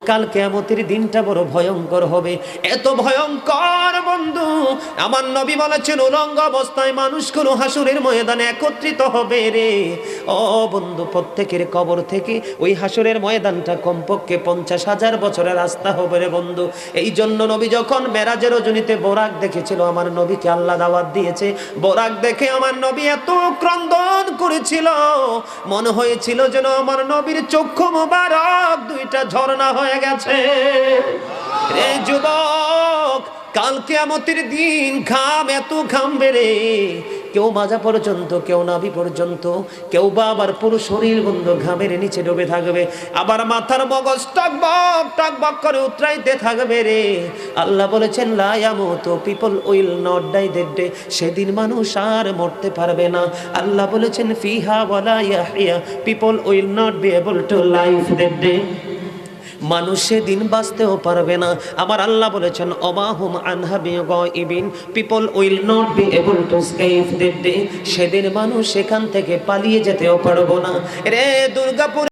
কাল কিয়ামতের দিনটা বড় ভয়ঙ্কর হবে, এত ভয়ঙ্কর বন্ধু। আমার নবী বলেছেন উলঙ্গ অবস্থায় মানুষগুলো হাসরের ময়দানে একত্রিত হবে রে। ও বন্ধু, প্রত্যেকের কবর থেকে ওই হাসরের ময়দানটা কমপক্ষে 50,000 বছরের রাস্তা হবে রে বন্ধু। এই জন্য নবী যখন মেরাজের রজনীতে বোরাক দেখেছিল, আমার নবীকে আল্লাহ দাওয়াত দিয়েছে, বোরাক দেখে আমার নবী এত ক্রন্দন করেছিল, মনে হয়েছিল যেন আমার নবীর চক্ষু মুবারক দুইটা ঝর্ণা হয়ে গেছে। রে যুবক, কাল কিয়ামতের দিন ঘাম এত ঘামবে রে, কেউ মাজা পর্যন্ত, কেউ নাভি পর্যন্ত, কেউ বা আবার পুরো শরীর বন্ধু ঘামের নিচে ডুবে থাকবে, আবার মাথার মগজ টকবক টকবক করে উতরাইতে থাকবে রে। আল্লাহ বলেছেন লা ইয়ামুতু, people will not die that day, সেদিন মানুষ আর মরতে পারবে না। আল্লাহ বলেছেন ফিহা ওয়ালা ইয়াহইয়া, people will not be able to live that day, মানুষ সেদিন বাঁচতেও পারবে না। আবার আল্লাহ বলেছেন অমাহুম আনহা বিগাইবিন, people will not be able to escape that day, সেদিন মানুষ সেখান থেকে পালিয়ে যেতেও পারবো না রে। দুর্গাপুর